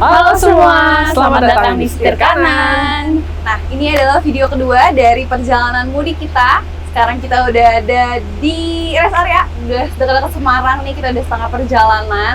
Halo semua, selamat datang di Setir Kanan. Nah, ini adalah video kedua dari perjalanan mudik kita. Sekarang kita udah ada di rest area, udah dekat-dekat Semarang nih, kita udah setengah perjalanan.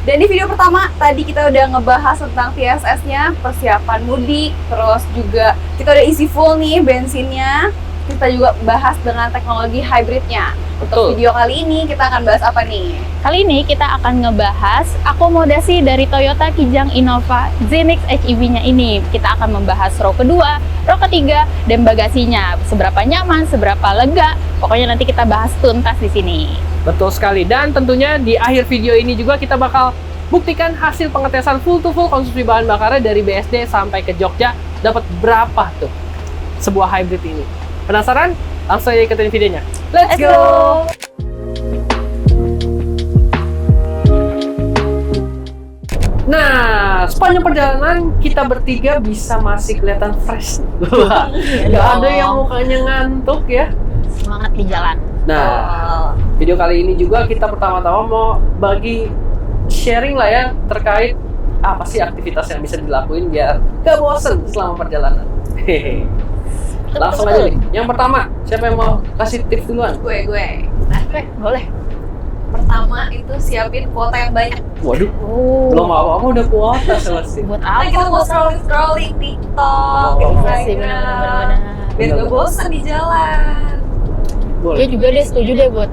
Dan di video pertama, tadi kita udah ngebahas tentang TSS-nya, persiapan mudik, terus juga kita udah isi full nih bensinnya. Kita juga bahas dengan teknologi hybridnya. Untuk video kali ini kita akan bahas apa nih? Kali ini kita akan ngebahas akomodasi dari Toyota Kijang Innova Zenix HEV-nya ini. Kita akan membahas row kedua, row ketiga, dan bagasinya. Seberapa nyaman, seberapa lega. Pokoknya nanti kita bahas tuntas di sini. Betul sekali. Dan tentunya di akhir video ini juga kita bakal buktikan hasil pengetesan full to full konsumsi bahan bakarnya dari BSD sampai ke Jogja. Dapat berapa tuh sebuah hybrid ini? Penasaran? Langsung aja ikutin videonya. Let's go! Nah, sepanjang perjalanan kita bertiga bisa masih kelihatan fresh. Gak ada yang mukanya ngantuk ya. Semangat di jalan. Nah, video kali ini juga kita pertama-tama mau bagi sharing lah ya terkait apa sih aktivitas yang bisa dilakuin biar gak bosen selama perjalanan. Hehehe. Langsung aja nih. Yang pertama, siapa yang mau kasih tips duluan? Gue. Nah, boleh. Pertama itu siapin kuota yang banyak. Waduh, belum apa-apa udah kuota selesai. Buat Nah, apa? kita mau scrolling TikTok, Instagram, biar gak bosan di jalan. Boleh. Dia juga deh setuju deh buat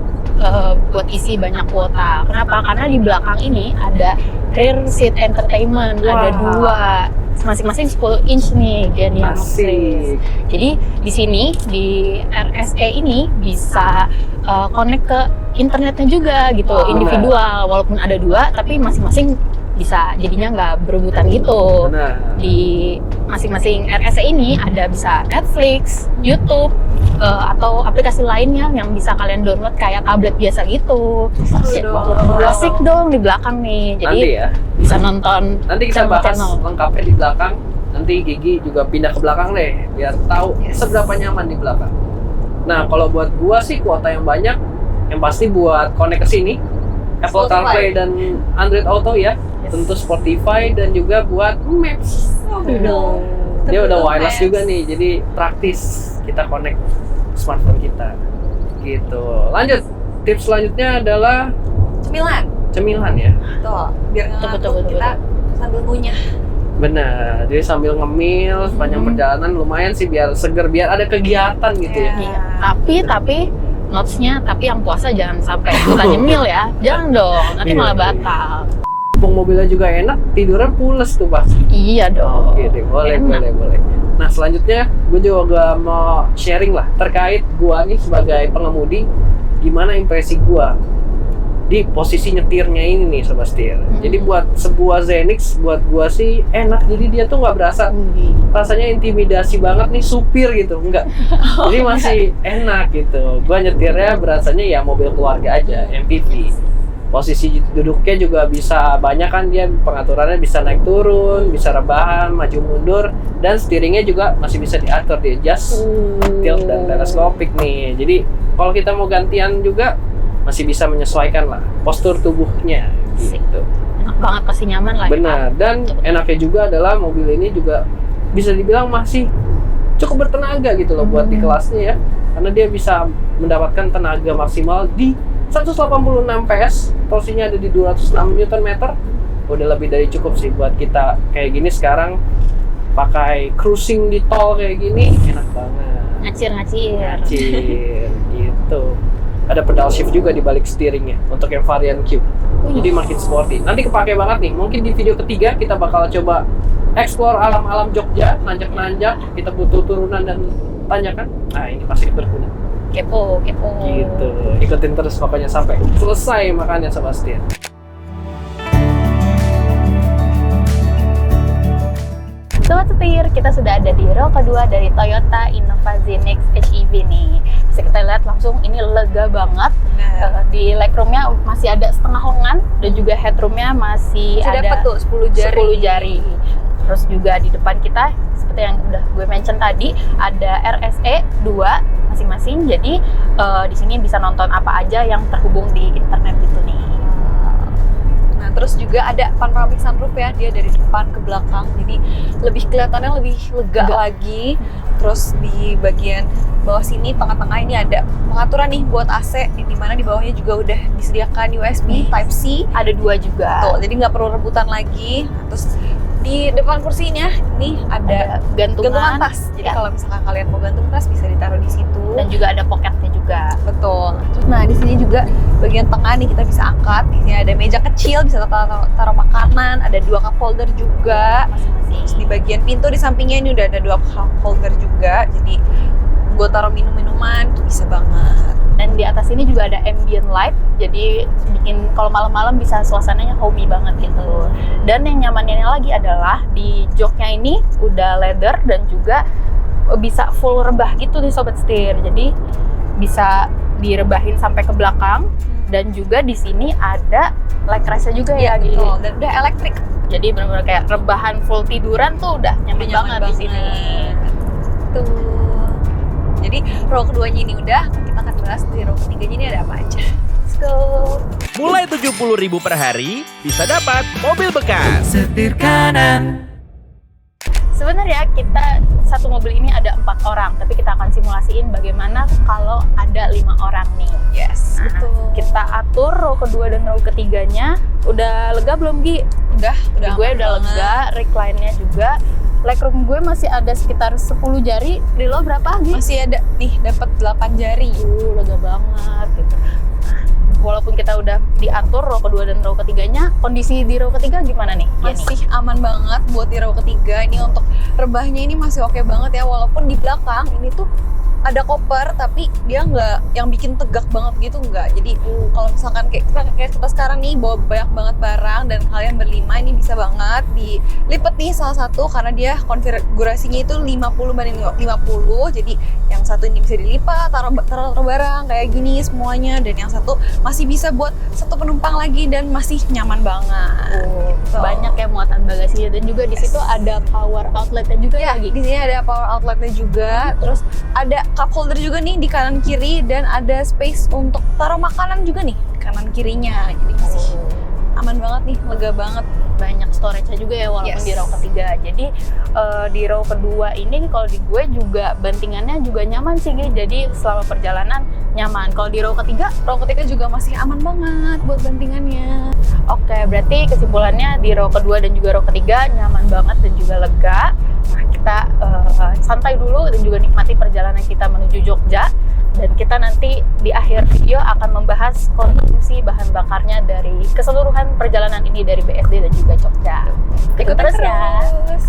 isi banyak kuota. Kenapa? Karena di belakang ini ada rear seat entertainment, ada dua. Masing-masing 10 inch nih Genia Maxxis. Jadi di sini di RSE ini bisa connect ke internetnya juga gitu, individual. Walaupun ada dua, tapi masing-masing bisa jadinya nggak berebutan gitu. Di masing-masing RSE ini ada bisa Netflix, YouTube, atau aplikasi lainnya yang bisa kalian download kayak tablet biasa gitu. Asik dong di belakang nih. Jadi nanti ya bisa nonton. Nanti kita bahas lengkapnya di belakang. Nanti Gigi juga pindah ke belakang deh biar tahu seberapa nyaman di belakang. Nah, kalau buat gua sih kuota yang banyak yang pasti buat connect ke sini Apple CarPlay dan Android Auto ya. Tentu Spotify dan juga buat Maps. Dia udah wireless juga nih, jadi praktis kita connect smartphone kita. Gitu. Lanjut. Tips selanjutnya adalah cemilan ya. Tuh, biar ngantuk kita sambil ngunyah. Benar. Jadi sambil ngemil sepanjang perjalanan lumayan sih biar seger, biar ada kegiatan gitu ya. Iya. Tapi notes-nya yang puasa jangan sampai kita nyemil ya. Jangan dong, nanti malah batal. Mumpung mobilnya juga enak, tidurnya pules tuh pasti. Iya dong. Oke deh, boleh. Nah, selanjutnya gue juga mau sharing lah terkait gue nih sebagai pengemudi, gimana impresi gue di posisi nyetirnya ini nih Sobat Setir. Jadi buat sebuah Zenix, buat gue sih enak, jadi dia tuh nggak berasa rasanya intimidasi banget nih supir gitu, enggak. Jadi masih enak gitu. Gue nyetirnya berasanya ya mobil keluarga aja, MPV. Posisi duduknya juga bisa banyak kan, dia pengaturannya bisa naik turun, bisa rebahan, maju mundur, dan steeringnya juga masih bisa diatur, di adjust, tilt dan teleskopik nih. Jadi kalau kita mau gantian juga masih bisa menyesuaikan lah postur tubuhnya gitu. Enak banget, pasti nyaman lah. Benar, dan enaknya juga adalah mobil ini juga bisa dibilang masih cukup bertenaga gitu loh buat di kelasnya ya, karena dia bisa mendapatkan tenaga maksimal di 186 PS, torsinya ada di 206 Nm. Udah lebih dari cukup sih buat kita kayak gini sekarang pakai cruising di tol kayak gini, enak banget. Ngacir gitu. Ada pedal shift juga di balik steeringnya untuk yang varian Q. Jadi makin sporty. Nanti kepake banget nih. Mungkin di video ketiga kita bakal coba explore alam-alam Jogja, nanjak-nanjak, kita butuh turunan dan tanjakan. Nah, ini pasti berguna. Kepo. Gitu. Ikutin terus pokoknya sampai selesai makannya Sobat Setir. Sobat Setir, kita sudah ada di row kedua dari Toyota Innova Zenix HEV nih. Bisa kita lihat langsung ini lega banget. Di legroomnya masih ada setengah lengan dan juga headroomnya masih ada dapat tuh 10 jari. Terus juga di depan kita seperti yang udah gue mention tadi ada RSE 2 masing-masing. Jadi di sini bisa nonton apa aja yang terhubung di internet gitu nih. Nah, terus juga ada panoramic sunroof ya, dia dari depan ke belakang, jadi lebih kelihatannya lebih lega lagi. Terus di bagian bawah sini, tengah-tengah ini ada pengaturan nih buat AC, di mana di bawahnya juga udah disediakan USB Type-C. Ada 2 juga. Tuh, jadi nggak perlu rebutan lagi. Terus di depan kursinya ini ada gantungan tas. Jadi Ya. kalau misalkan kalian mau gantung tas bisa ditaruh di situ. Dan juga ada pocketnya juga. Betul. Terus nah di sini juga bagian tengah nih kita bisa angkat. Di sini ada meja kecil bisa taruh makanan, ada 2 cup holder juga. Terus di bagian pintu di sampingnya ini udah ada 2 cup holder juga. Jadi buat taruh minum-minuman itu bisa banget. Dan di atas ini juga ada ambient light, jadi bikin kalau malam-malam bisa suasananya homey banget gitu. Dan yang nyamannya lagi adalah di joknya ini udah leather dan juga bisa full rebah gitu nih Sobat Setir. Jadi bisa direbahin sampai ke belakang dan juga di sini ada leg rest-nya juga ya gitu. Betul. Dan udah elektrik. Jadi benar-benar kayak rebahan full tiduran tuh udah nyaman banget di sini. Tuh. Jadi row keduanya ini udah, kita akan bahas di row ketiganya ini ada apa aja. Let's go. Mulai 70.000 per hari, bisa dapat mobil bekas. Setir kanan. Sebenarnya kita satu mobil ini ada 4 orang, tapi kita akan simulasiin bagaimana kalau ada 5 orang nih. Yes, Nah, betul. kita atur row kedua dan row ketiganya. Udah lega belum Gi? Udah Di gue aman udah banget. lega, recline-nya juga. Legroom gue masih ada sekitar 10 jari. Di lo berapa Gi? Masih ada nih, dapat 8 jari. Lega banget gitu. Nah, walaupun kita udah diatur row kedua dan row ketiganya, kondisi di row ketiga gimana nih? Masih aman banget buat di row ketiga. Ini untuk rebahnya ini masih oke banget ya, walaupun di belakang ini tuh ada koper tapi dia nggak yang bikin tegak banget gitu, nggak. Jadi kalau misalkan kayak kita sekarang nih bawa banyak banget barang dan kalian berlima, ini bisa banget dilipat nih salah satu karena dia konfigurasinya itu 50/50. Jadi yang satu ini bisa dilipat, taruh barang kayak gini semuanya, dan yang satu masih bisa buat satu penumpang lagi dan masih nyaman banget. Gitu. Banyak ya muatan bagasinya, dan juga di situ ada power outletnya juga Ya, ya Gi? di sini ada power outletnya juga, terus ada cup holder juga nih di kanan kiri, dan ada space untuk taruh makanan juga nih kanan kirinya. Jadi masih aman banget nih, lega banget. Banyak storage-nya juga ya walaupun Yes. di row ketiga. Jadi di row kedua ini kalau di gue juga bantingannya juga nyaman sih Gi. Jadi selama perjalanan nyaman. Kalau di row ketiga Juga masih aman banget buat bantingannya. oke, berarti kesimpulannya di row kedua dan juga row ketiga nyaman banget dan juga lega. Nah, kita santai dulu dan juga nikmati perjalanan kita menuju Jogja. Dan kita nanti di akhir video akan membahas konsumsi bahan bakarnya dari keseluruhan perjalanan ini dari BSD dan juga Jogja. Ikut terus ya. Terus.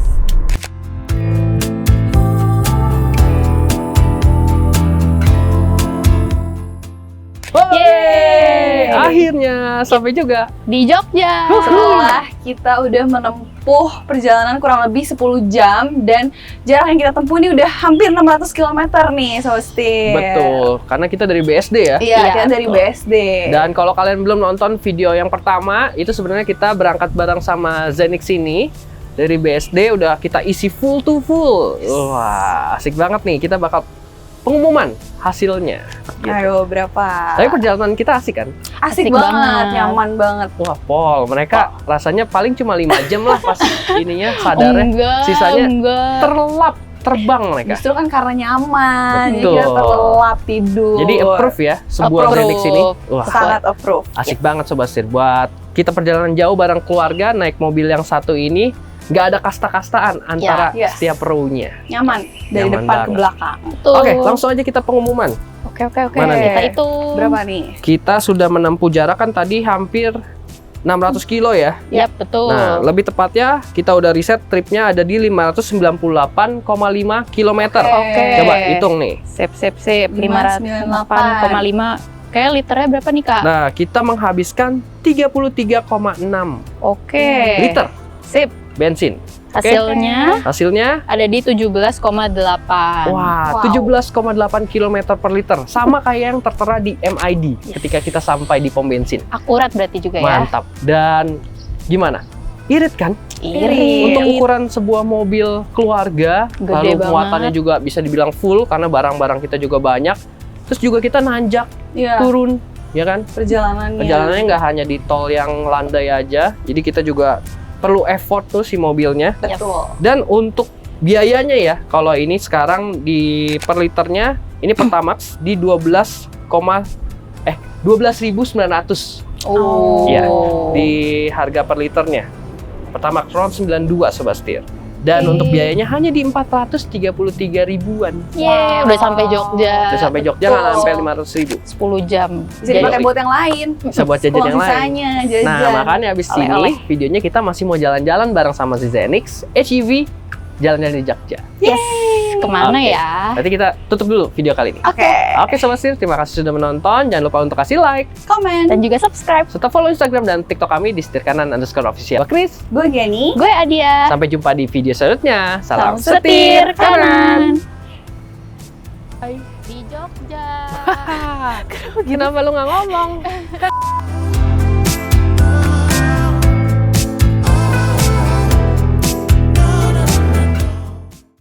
Yeay! Akhirnya sampai juga. Di Jogja. Setelah kita udah menempuh perjalanan kurang lebih 10 jam dan jarak yang kita tempuh ini udah hampir 600 km nih Sobat Setir. Betul, karena kita dari BSD ya. Iya, Iya, kita dari betul. BSD. Dan kalau kalian belum nonton video yang pertama, itu sebenarnya kita berangkat bareng sama Zenix ini. Dari BSD udah kita isi full to full. Wah, asik banget nih. Kita bakal pengumuman hasilnya. Gitu. Ayo, berapa? Tapi perjalanan kita asik kan? Asik Asik banget, banget. nyaman banget. Wah, Pol, mereka rasanya paling cuma 5 jam lah pas ininya sadarnya. Enggak, Sisanya enggak. Terlelap, terbang mereka. Justru kan karena nyaman, jadi Betul. kita terlelap tidur. Jadi approve ya sebuah Approve. Zenix ini. Wah, Sangat approve. asik banget Sobat Setir. Buat kita perjalanan jauh bareng keluarga naik mobil yang satu ini, nggak ada kasta-kastaan antara Ya, yes. setiap row-nya. Nyaman dari Nyaman depan ke banget. belakang. Tuh. Oke, langsung aja kita pengumuman. Oke. Mana nih? Kita itu Berapa nih? Kita sudah menempuh jarak kan tadi hampir 600 kilo ya. Yap, betul. Nah, lebih tepatnya kita udah riset tripnya ada di 598,5 km. Oke. Coba hitung nih. Sip. 598,5. 508,5. Kayak liternya berapa nih, Kak? Nah, kita menghabiskan 33,6 Oke. liter Sip. bensin. Hasilnya Hasilnya ada di 17,8. wah, 17,8 km per liter. Sama kayak yang tertera di MID ketika kita sampai di pom bensin. Akurat berarti juga ya. Mantap. Dan gimana? Irit kan? Irit. Untuk ukuran sebuah mobil keluarga, Gede lalu banget. muatannya juga bisa dibilang full karena barang-barang kita juga banyak. Terus juga kita nanjak, Iya. turun, ya kan? Perjalanannya Nggak hanya di tol yang landai aja, jadi kita juga perlu effort tuh si mobilnya. betul. Dan untuk biayanya ya, kalau ini sekarang di per liternya ini Pertamax di 12.900 Oh. ya di harga per liternya. Pertamax Ron 92 Sobat Setir. Dan untuk biayanya hanya di 433 ribuan. Yeay, udah sampai Jogja. Udah sampai Jogja nggak Betul. sampai 500 ribu. 10 jam. Bisa dipakai buat yang lain. Bisa buat jajan yang lain. Sisanya jajan. Nah, makanya abis ini Oleh-oleh. videonya kita masih mau jalan-jalan bareng sama si Zenix HEV jalan-jalan di Jogja. Yes. Kemana Oke. ya? Berarti kita tutup dulu video kali ini. Oke. Oke Sobat Setir, terima kasih sudah menonton. Jangan lupa untuk kasih like, Komen. Dan juga subscribe. serta follow Instagram dan TikTok kami di setirkanan_official. Chris, Gue Gani. Gue Adia. sampai jumpa di video selanjutnya. Salam Setir kanan. Di Jogja. Kenapa lu nggak ngomong?